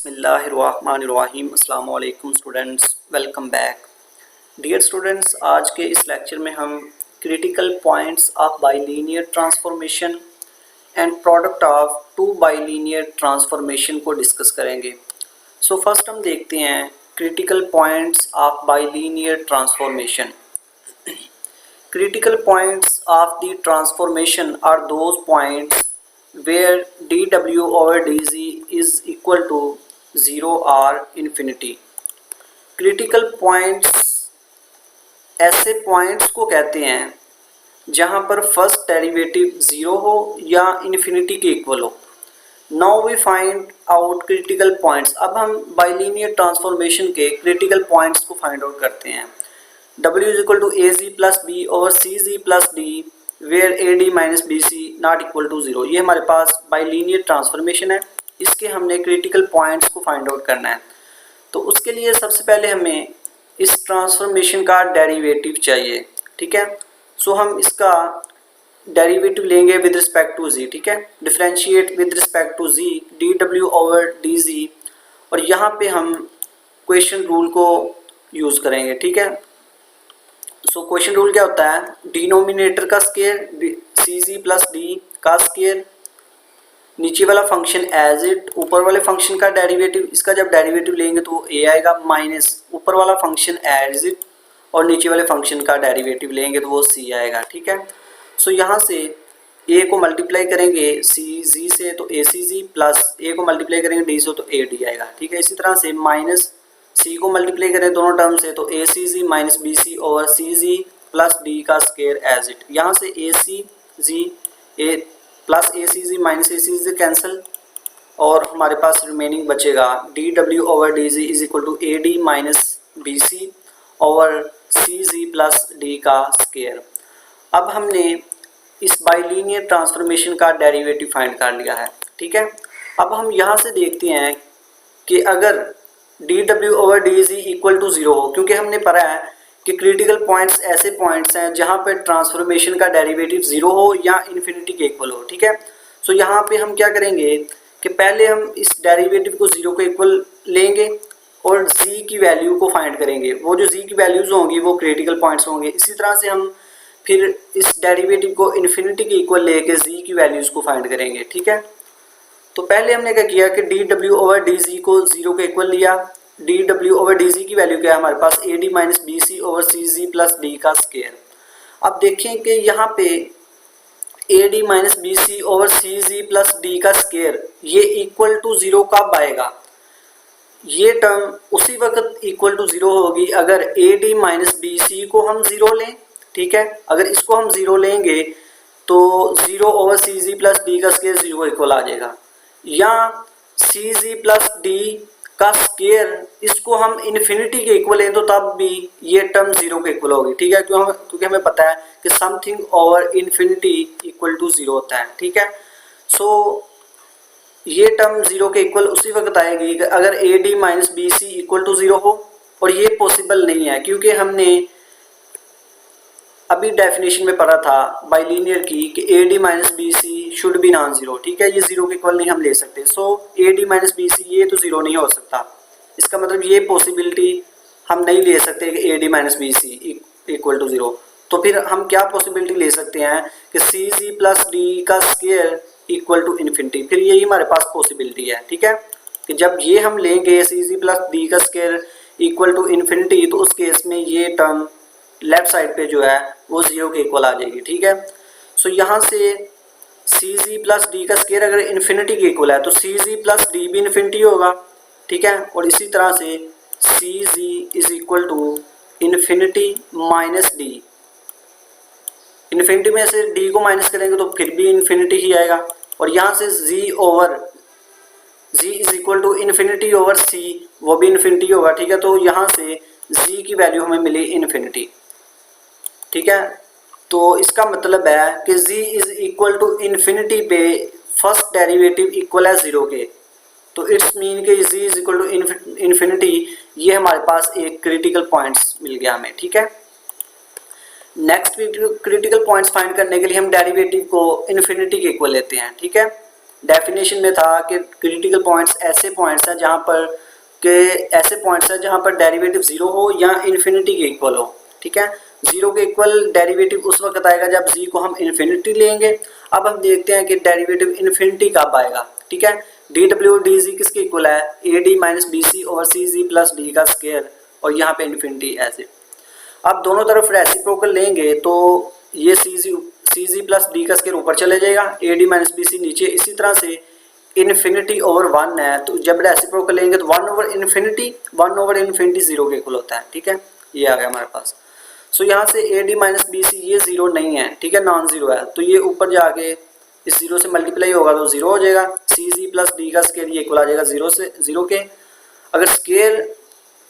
बिस्मिल्लाहिर्रहमानिर्रहीम। अस्सलाम वालेकुम students, welcome back. Dear students, आज के इस लेक्चर में हम critical points of bilinear transformation and product of two bilinear transformation को डिस्कस करेंगे। सो फर्स्ट हम देखते हैं critical points of bilinear transformation. Critical points of the transformation are those points where dw over dz is equal to 0 or infinity. Critical points ऐसे points को कहते हैं जहां पर फर्स्ट डेरिवेटिव 0 हो या इन्फिनिटी के इक्वल हो। Now we find out critical points. अब हम बाइलीनियर ट्रांसफॉर्मेशन के क्रिटिकल पॉइंट्स को फाइंड आउट करते हैं। W is equal to AC plus B over CZ plus D where AD minus BC not equal to 0। ये हमारे पास bilinear transformation है, इसके हमने क्रिटिकल पॉइंट्स को फाइंड आउट करना है। तो उसके लिए सबसे पहले हमें इस ट्रांसफॉर्मेशन का डेरिवेटिव चाहिए, ठीक है। सो हम इसका डेरिवेटिव लेंगे विद रिस्पेक्ट टू z, ठीक है। Differentiate with respect to z dw over dz, और यहाँ पे हम क्वेश्चन रूल को यूज़ करेंगे, ठीक है। सो क्वेश्चन रूल क्या होता है, डिनोमिनेटर का स्क्वायर CZ प्लस D का स्क्वायर, नीचे वाला फंक्शन एज इट, ऊपर वाले फंक्शन का डेरिवेटिव, इसका जब डेरिवेटिव लेंगे तो A आएगा, माइनस ऊपर वाला फंक्शन एज इट और नीचे वाले फंक्शन का डेरिवेटिव लेंगे तो वो C आएगा, ठीक है। सो यहाँ से A को मल्टीप्लाई करेंगे CZ से तो ACZ प्लस A को मल्टीप्लाई करेंगे D से तो AD आएगा, ठीक है। इसी तरह से माइनस C को मल्टीप्लाई करें दोनों टर्म से तो ACZ minus BC over CZ plus D का स्क्वायर एज इट। यहाँ से ACZ plus ACZ minus ACZ cancel और हमारे पास रिमेनिंग बचेगा DW over DZ is equal to AD minus BC over CZ plus D का स्क्वायर। अब हमने इस बाइलीनियर ट्रांसफॉर्मेशन का डेरिवेटिव फाइंड कर लिया है, ठीक है। अब हम यहाँ से देखते हैं कि अगर dw over dz equal to 0 हो, क्योंकि हमने पढ़ा है कि क्रिटिकल पॉइंट्स ऐसे पॉइंट्स हैं जहां पर ट्रांसफॉर्मेशन का डेरिवेटिव 0 हो या इन्फिनिटी के इक्वल हो, ठीक है। सो यहाँ पे हम क्या करेंगे कि पहले हम इस डेरिवेटिव को 0 के इक्वल लेंगे और z की वैल्यू को फाइंड करेंगे। वो जो z की वैल्यूज होंगी वो क्रिटिकल पॉइंट्स होंगे। इसी तरह से हम फिर इस डेरिवेटिव को इन्फिनिटी के इक्वल लेके z की वैल्यूज को फाइंड करेंगे, ठीक है। तो पहले हमने क्या किया कि dw ओवर dz को 0 के इक्वल लिया। dw ओवर dz की वैल्यू क्या है हमारे पास, AD minus BC over CZ plus D का स्क्वायर। अब देखें कि यहाँ पे AD minus BC over CZ plus D का स्क्वायर ये इक्वल टू 0 कब आएगा, ये टर्म उसी वक्त इक्वल टू 0 होगी अगर AD माइनस BC को हम 0 लें, ठीक है। अगर इसको हम 0 लेंगे तो 0 ओवर CZ प्लस D का स्क्वायर 0 इक्वल आ जाएगा, या CZ प्लस D का स्क्वायर इसको हम इन्फिनिटी के इक्वल लें तो तब भी ये टर्म 0 के इक्वल होगी, ठीक है। क्योंकि हमें पता है कि something over infinity equal to 0 होता है, ठीक है। सो ये टर्म 0 के इक्वल उसी वक्त आएगी अगर AD minus BC equal to 0 हो, और ये पॉसिबल नहीं है क्योंकि हमने अभी डेफिनेशन में पढ़ा था बाइलीनियर की कि AD minus BC should be non zero, ठीक है। ये 0 के इक्वल नहीं हम ले सकते। सो AD माइनस BC ये तो 0 नहीं हो सकता, इसका मतलब ये पॉसिबिलिटी हम नहीं ले सकते कि AD minus BC equal to 0। तो फिर हम क्या पॉसिबिलिटी ले सकते हैं कि CZ प्लस D का स्क्वायर इक्वल टू इन्फिनिटी। फिर यही हमारे पास पॉसिबिलिटी है, ठीक है, कि जब ये हम लेंगे CZ प्लस D का स्क्वायर इक्वल टू इन्फिनिटी तो उस केस में ये टर्म लेफ्ट साइड पे जो है वो 0 के इक्वल आ जाएगी, ठीक है। सो यहाँ से CZ प्लस D का स्क्वायर अगर इन्फिनिटी के इक्वल है तो CZ प्लस D भी इन्फिनिटी होगा, ठीक है। और इसी तरह से CZ is equal to infinity minus D, infinity में से D को माइनस करेंगे तो फिर भी इन्फिनिटी ही आएगा। और यहाँ से Z is equal to infinity over C, वो भी इन्फिनिटी होगा, ठीक है। तो यहाँ से Z की वैल्यू हमें मिली इन्फिनिटी, ठीक है। तो इसका मतलब है कि z is equal to infinity पे फर्स्ट डेरिवेटिव इक्वल है 0 के, तो इट्स मीन कि z is equal to infinity. ये हमारे पास एक क्रिटिकल पॉइंट्स मिल गया हमें, ठीक है। नेक्स्ट क्रिटिकल पॉइंट्स फाइंड करने के लिए हम डेरिवेटिव को इन्फिनिटी के इक्वल लेते हैं, ठीक है। डेफिनेशन में था कि क्रिटिकल पॉइंट्स ऐसे पॉइंट्स हैं जहाँ पर डेरिवेटिव ज़ीरो हो या इन्फिनिटी के इक्वल हो। ठीक है, ज़ीरो के इक्वल डेरिवेटिव उस वक्त आएगा जब जी को हम इन्फिनिटी लेंगे। अब हम देखते हैं कि डेरिवेटिव इन्फिनिटी कब आएगा। ठीक है, डी डब्ल्यू डी जी किसके इक्वल है, A D minus B C over C G plus D का स्क्वायर, और यहाँ पे इन्फिनिटी ऐसे। अब दोनों तरफ रेसिप्रोकल लेंगे तो ये सी जी प्लस डी का स्क्वायर ऊपर चले जाएगा, A D minus B C नीचे। इसी तरह से इन्फिनिटी ओवर वन है, तो जब रेसिप्रोकल लेंगे तो वन ओवर इन्फिनिटी ज़ीरो के इक्वल होता है। ठीक है, ये आ गया हमारे पास। सो यहाँ से A D minus B C ये ज़ीरो नहीं है। ठीक है, नॉन ज़ीरो है, तो ये ऊपर जाके इस ज़ीरो से मल्टीप्लाई होगा तो ज़ीरो हो जाएगा। सी जी प्लस डी का स्क्वायर ये इक्वल आ जाएगा ज़ीरो के। अगर स्क्वायर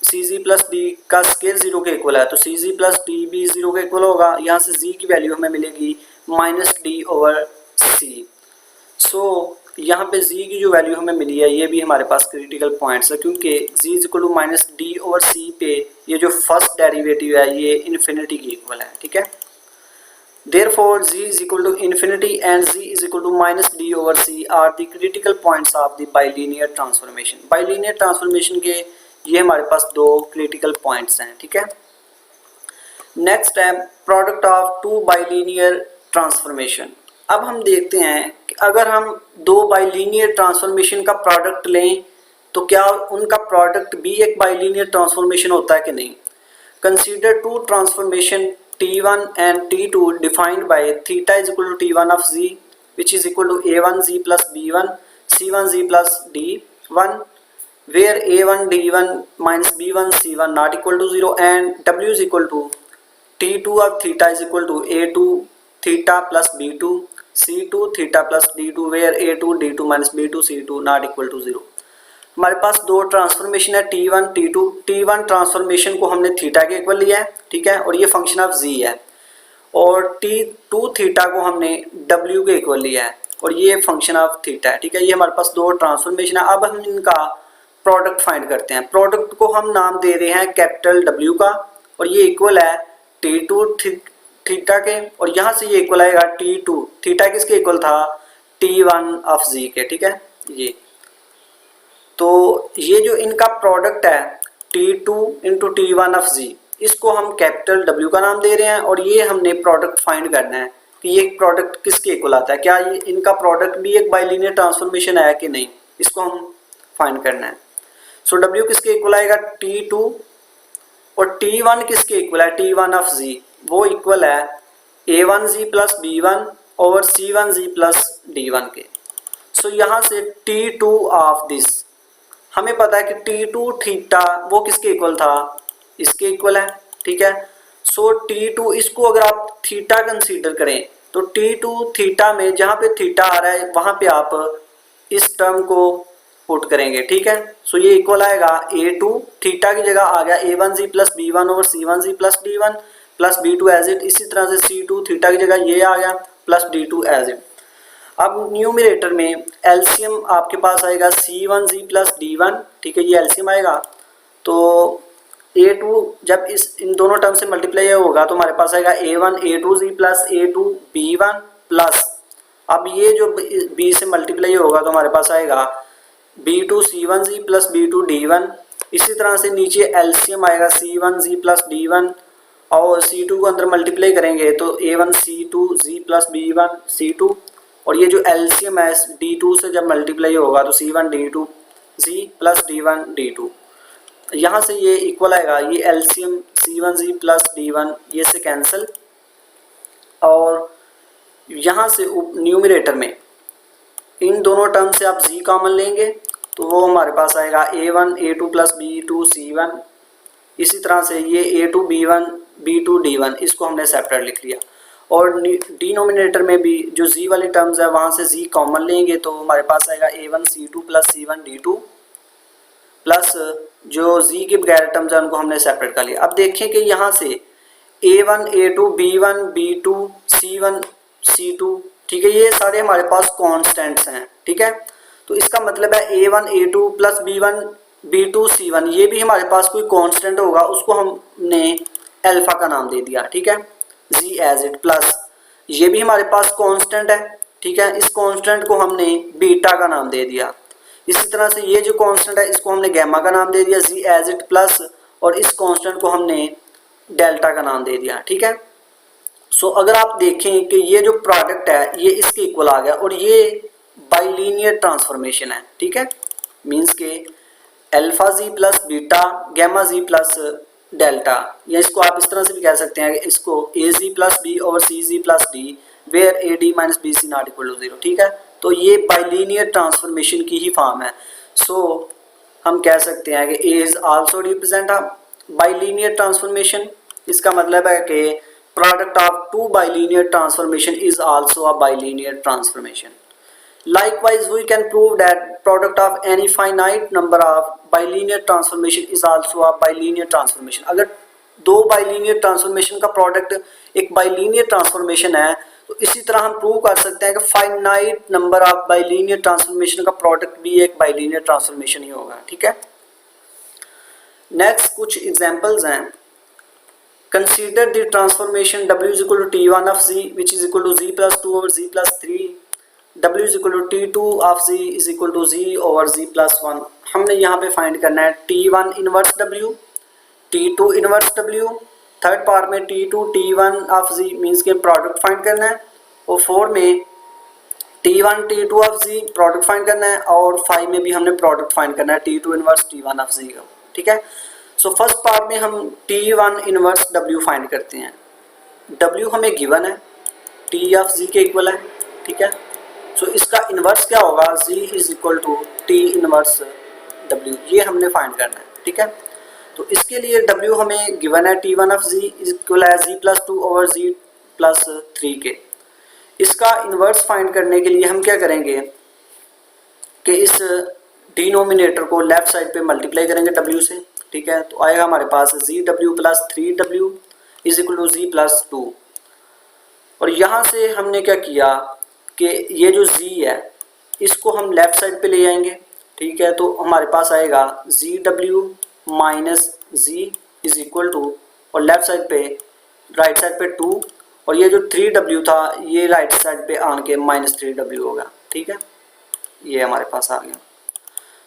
सी जी प्लस डी का स्क्वायर ज़ीरो के इक्वल है तो सी जी प्लस डी भी ज़ीरो के इक्वल होगा। यहाँ से जी की वैल्यू हमें मिलेगी माइनस डी ओवर सी। सो यहाँ पे z की जो वैल्यू हमें मिली है ये भी हमारे पास क्रिटिकल पॉइंट्स है, क्योंकि z is equal to minus D over C पे ये जो फर्स्ट डेरिवेटिव है ये इन्फिनिटी की इक्वल है। ठीक है, therefore z is equal to infinity and z is equal to minus D over C are the critical points of the bilinear transformation. Bilinear transformation के ये हमारे पास दो क्रिटिकल पॉइंट्स हैं। ठीक है, नेक्स्ट है product of two bilinear transformation. अब हम देखते हैं कि अगर हम दो बाइलिनियर ट्रांसफॉर्मेशन का प्रोडक्ट लें तो क्या उनका प्रोडक्ट भी एक बाइलिनियर ट्रांसफॉर्मेशन होता है कि नहीं। Consider two transformation T1 and T2 defined by theta is equal to T1 of z which is equal to A1z plus B1 C1z plus D1 where A1 D1 minus B1 C1 not equal to 0 and W is equal to T2 of theta is equal to A2 theta plus B2 C2 theta plus D2 where A2 D2 minus B2 C2 not equal to 0। हमारे पास दो transformation है T1 T2। T1 transformation को हमने theta के equal लिया है। ठीक है, और ये फंक्शन ऑफ z है, और T2 थीटा को हमने W के इक्वल लिया है और ये फंक्शन ऑफ थीटा है। ठीक है, ये हमारे पास दो ट्रांसफॉर्मेशन है। अब हम इनका प्रोडक्ट फाइंड करते हैं। प्रोडक्ट को हम नाम दे रहे हैं कैपिटल W का, और ये इक्वल है T2 थीटा के, और यहाँ से ये इक्वल आएगा T2 थीटा किसके इक्वल था, T1 ऑफ z के। ठीक है, ये तो ये जो इनका प्रोडक्ट है T2 into T1 of z, इसको हम कैपिटल W का नाम दे रहे हैं, और ये हमने प्रोडक्ट फाइंड करना है कि ये प्रोडक्ट किसके इक्वल आता है, क्या ये इनका प्रोडक्ट भी एक बाइलिनियर ट्रांसफॉर्मेशन है कि नहीं, इसको हम फाइंड करना है। सो W किसके इक्वल आएगा, T2, और T1 किसके इक्वल है, T1 ऑफ z, वो इक्वल है A1z plus B1 over C1z plus D1 के। सो यहाँ से T2 ऑफ दिस हमें पता है कि T2 थीटा वो किसके इक्वल था, इसके इक्वल है। ठीक है, सो T2 इसको अगर आप थीटा कंसीडर करें तो T2 थीटा में जहाँ पे थीटा आ रहा है वहाँ पे आप इस टर्म को पुट करेंगे। ठीक है, सो ये इक्वल आएगा A2 थीटा की जगह आ गया A1z plus B1 over C1z plus D1 plus B2 as it. इसी तरह से C2 थीटा की जगह ये आ गया प्लस D2 एज इट। अब न्यूमरेटर में एलसीएम आपके पास आएगा C1z प्लस D1। ठीक है, ये एलसीएम आएगा तो A2 जब इन दोनों टर्म से मल्टीप्लाई होगा तो हमारे पास आएगा A1 A2z plus A2 B1 plus, अब ये जो B से मल्टीप्लाई होगा तो हमारे पास आएगा B2 C1z plus B2 D1। इसी तरह से नीचे एलसीएम आएगा C1z प्लस D1, और C2 को अंदर मल्टीप्लाई करेंगे तो A1 C2z plus B1 C2, और ये जो एलसीएम है D2 से जब मल्टीप्लाई होगा तो C1 D2 Z plus D1 D2। यहाँ से ये इक्वल आएगा, ये एलसीएम C1Z प्लस D1 ये से कैंसिल, और यहाँ से न्यूमरेटर में इन दोनों टर्म से आप Z कॉमन लेंगे तो वो हमारे पास आएगा A1 A2 plus B2 C1। इसी तरह से ये A2 B1 B2 D1 इसको हमने सेपरेट लिख लिया, और डिनोमिनेटर में भी जो z वाली टर्म्स है वहाँ से z कॉमन लेंगे तो हमारे पास आएगा A1 C2 plus C1 D2 plus जो z के बगैर टर्म्स है उनको हमने सेपरेट कर लिया। अब देखें कि यहाँ से A1 A2 B1 B2 C1 C2, ठीक है, ये सारे हमारे पास कॉन्स्टेंट्स हैं। ठीक है, तो इसका मतलब है A1 A2 plus B1 B2 C1 ये भी हमारे पास कोई कॉन्स्टेंट होगा, उसको हमने अल्फा का नाम दे दिया। ठीक है, जी एज इट, प्लस ये भी हमारे पास कांस्टेंट है ठीक है। इस कांस्टेंट को हमने बीटा का नाम दे दिया। इसी तरह से ये जो कांस्टेंट है इसको हमने गैमा का नाम दे दिया जी एज इट प्लस, और इस कांस्टेंट को हमने डेल्टा का नाम दे दिया। ठीक है। सो अगर आप देखें कि ये जो प्रोडक्ट है ये इसके इक्वल आ गया, और ये बाइलीनियर ट्रांसफॉर्मेशन है। ठीक है, मीन्स के अल्फा जी प्लस बीटा गैमा जी प्लस डेल्टा, या इसको आप इस तरह से भी कह सकते हैं कि इसको A G plus B over C G plus D where A D minus B C not equal to zero. ठीक है, तो ये बाइलीनियर ट्रांसफॉर्मेशन की ही फॉर्म है। सो हम कह सकते हैं कि A is also represent a bilinear transformation. इसका मतलब है कि product of two bilinear transformation is also a bilinear transformation. Likewise, we can prove that product of any finite number of bilinear transformation is also a bilinear transformation। अगर दो bilinear transformation का product एक bilinear transformation है, तो इसी तरह हम prove कर सकते हैं कि finite number of bilinear transformation का प्रोडक्ट भी एक बाइलीनियर ट्रांसफॉर्मेशन ही होगा। ठीक है। नेक्स्ट कुछ एग्जांपल्स हैं। Consider the transformation W is equal to T1 of Z which is equal to Z plus 2 over Z plus 3, W is equal to T2 of Z is equal to Z over Z plus 1। हमने यहाँ पे find करना है T1 inverse W, T2 inverse W, third part में T2 T1 of Z means के product find करना है, और 4 में T1 T2 of Z product find करना है, और 5 में भी हमने प्रोडक्ट फाइंड करना है T2 inverse T1 of Z का। ठीक है। सो फर्स्ट पार्ट में हम T1 इनवर्स W फाइंड करते हैं। W हमें गिवन है, T of Z के इक्वल है। ठीक है। सो इसका इन्वर्स क्या होगा, Z is equal to T inverse W, ये हमने फाइंड करना है। ठीक है। तो इसके लिए W हमें गिवन है T1 of Z is equal है Z plus 2 over Z plus 3 के। इसका इन्वर्स फाइंड करने के लिए हम क्या करेंगे कि इस डिनोमिनेटर को लेफ्ट साइड पे मल्टीप्लाई करेंगे W से। ठीक है, तो आएगा हमारे पास ZW plus 3W is equal to Z plus 2, और यहाँ से हमने क्या किया कि ये जो Z है इसको हम लेफ्ट साइड पे ले जाएंगे। ठीक है, तो हमारे पास आएगा ZW minus Z is equal to, और लेफ्ट साइड पे राइट साइड पे 2, और ये जो 3W था ये राइट साइड पे आन के माइनस 3W होगा। ठीक है, ये हमारे पास आ गया।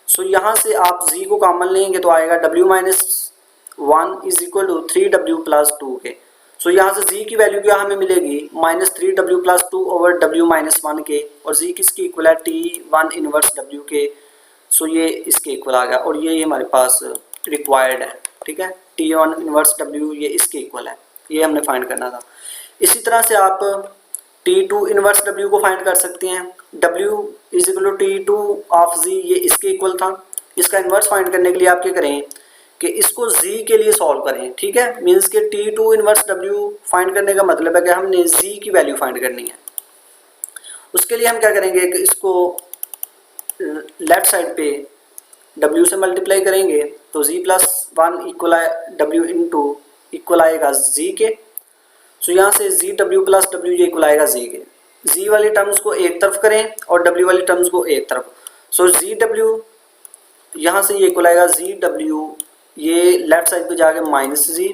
सो यहाँ से आप Z को कॉमन लेंगे तो आएगा W minus 1 is equal to 3W plus 2 के। सो यहाँ से Z की वैल्यू क्या हमें मिलेगी, minus 3W plus 2 over W minus 1 के, और Z किसकी इक्वल है T1 इनवर्स W के। सो ये इसके इक्वल आ गया, और ये हमारे पास रिक्वायर्ड है। ठीक है, T1 इनवर्स W ये इसके इक्वल है, ये हमने फाइंड करना था। इसी तरह से आप T2 इनवर्स W को फाइंड कर सकते हैं। W is equal to T2 of Z, ये इसके इक्वल था। इसका इन्वर्स फाइंड करने के लिए आप क्या करें कि इसको Z के लिए सॉल्व करें। ठीक है, मीन्स के T2 इनवर्स W फाइंड करने का मतलब है कि हमने Z की वैल्यू फाइंड करनी है। उसके लिए हम क्या करेंगे कि इसको लेफ्ट साइड पे W से मल्टीप्लाई करेंगे, तो Z plus 1 equal W into equal आएगा Z के। सो यहाँ से ZW प्लस W ये इक्वल आएगा Z के। Z वाली टर्म्स को एक तरफ करें और W वाली टर्म्स को एक तरफ। सो ZW यहाँ से ये इक्वल आएगा ZW, ये लेफ्ट साइड पे जाके minus Z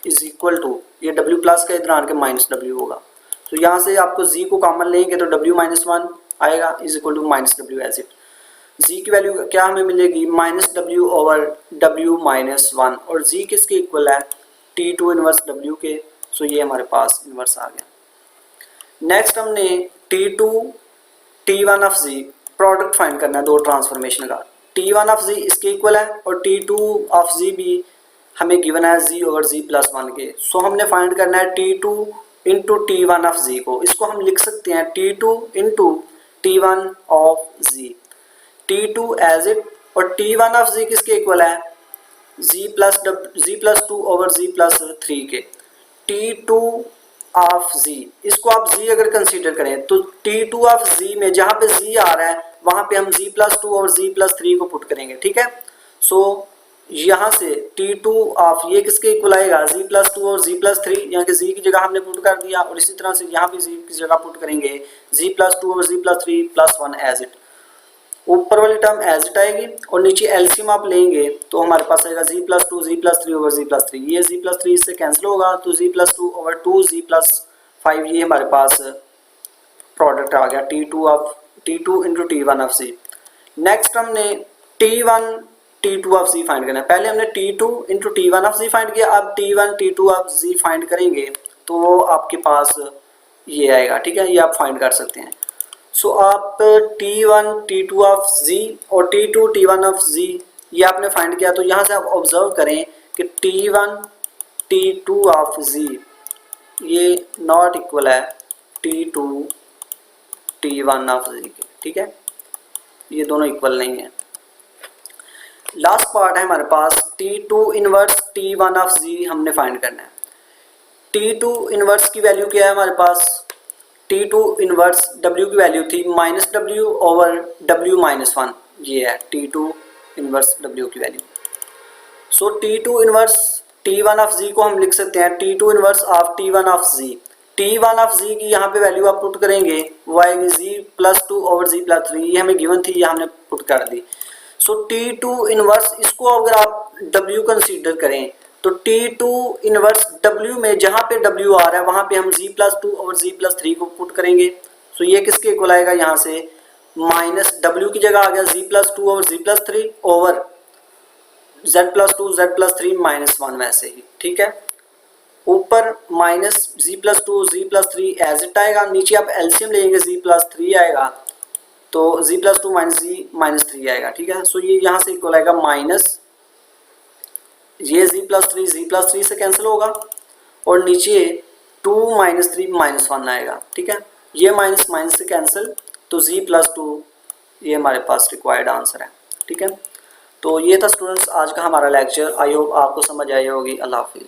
is equal to, ये W प्लस का इधर आन के माइनस W होगा। तो यहाँ से आपको Z को कॉमन लेंगे तो W माइनस 1 आएगा is equal to minus W as it. Z की वैल्यू क्या हमें मिलेगी, minus W over W minus 1, और Z किसके इक्वल है, T2 इनवर्स W के। सो ये हमारे पास इन्वर्स आ गया। नेक्स्ट हमने T2 T1 of Z product find करना है दो ट्रांसफॉर्मेशन का। T1 ऑफ Z इसके इक्वल है, और T2 ऑफ Z भी हमें गिवन है Z ओवर Z प्लस 1 के। सो हमने फाइंड करना है T2 into T1 of Z को। इसको हम लिख सकते हैं T2 into T1 of Z, T2 as it, और T1 ऑफ Z किसके इक्वल है, Z plus 2 over Z plus 3 के। T2 ऑफ Z, इसको आप Z अगर कंसीडर करें तो T2 ऑफ Z में जहाँ पे Z आ रहा है वहाँ पे हम Z प्लस 2 और Z प्लस 3 को पुट करेंगे। ठीक है, सो यहाँ से T2 ऑफ ये किसके इक्वल आएगा, Z प्लस 2 और Z प्लस 3, यहाँ के Z की जगह हमने पुट कर दिया, और इसी तरह से यहाँ भी Z की जगह पुट करेंगे Z प्लस 2 और Z plus 3 plus 1 as it. ऊपर वाली टर्म एज इट आएगी, और नीचे एलसीएम आप लेंगे तो हमारे पास आएगा Z plus 2 Z plus 3 over Z plus 3, ये Z प्लस 3 इससे कैंसिल होगा, तो Z plus 2 over 2 Z plus 5 ये हमारे पास प्रोडक्ट आ गया T2 into T1 of C। Next हमने T1 T2 of C find करना है। पहले हमने T2 into T1 of C find किया, अब T1 T2 of C find करेंगे तो वो आपके पास ये आएगा, ठीक है, ये आप फाइंड कर सकते हैं। सो आप T1 T2 ऑफ Z और T2 T1 ऑफ Z ये आपने फाइंड किया, तो यहाँ से आप ऑब्जर्व करें कि T1 T2 ऑफ Z ये नॉट इक्वल है T2 T1 ऑफ Z के, ठीक है, ये दोनों इक्वल नहीं है। लास्ट पार्ट है हमारे पास T2 inverse T1 of Z हमने फाइंड करना है। T2 इनवर्स की वैल्यू क्या है हमारे पास, T2 इनवर्स W की वैल्यू थी -W ओवर W माइनस 1, ये है T2 इनवर्स W की value. So T2 inverse T1 of Z को हम लिख सकते हैं T2 inverse of T1 of Z। T1 of Z की यहाँ पे वैल्यू आप पुट करेंगे, वो आएगी Z+2 ओवर Z+3, ये हमें गिवन थी, ये हमने पुट कर दी। सो T2 इनवर्स, इसको अगर आप W कंसीडर करें तो T2 इनवर्स W में जहाँ पे W आ रहा है वहाँ पे हम Z+2 ओवर Z+3 को पुट करेंगे। सो ये किसके इक्वल आएगा, यहाँ से -W की जगह आ गया Z+2 over Z+3 over Z+2 Z+3 -1 वैसे ही, ठीक है। ऊपर -Z+2 Z+3 एज इट आएगा, नीचे आप एलसीएम लेंगे Z+3 आएगा, तो Z+2 -3 आएगा, ठीक है। सो ये यहाँ से इक्वल आएगा माइनस, ये Z+3 से कैंसिल होगा और नीचे 2 -3 -1 आएगा, ठीक है। ये माइनस माइनस से कैंसिल, तो Z+2 ये हमारे पास रिक्वायर्ड आंसर है, ठीक है। तो ये था स्टूडेंट्स आज का हमारा लेक्चर। आई होप आपको समझ आई होगी। अल्लाह हाफिज़।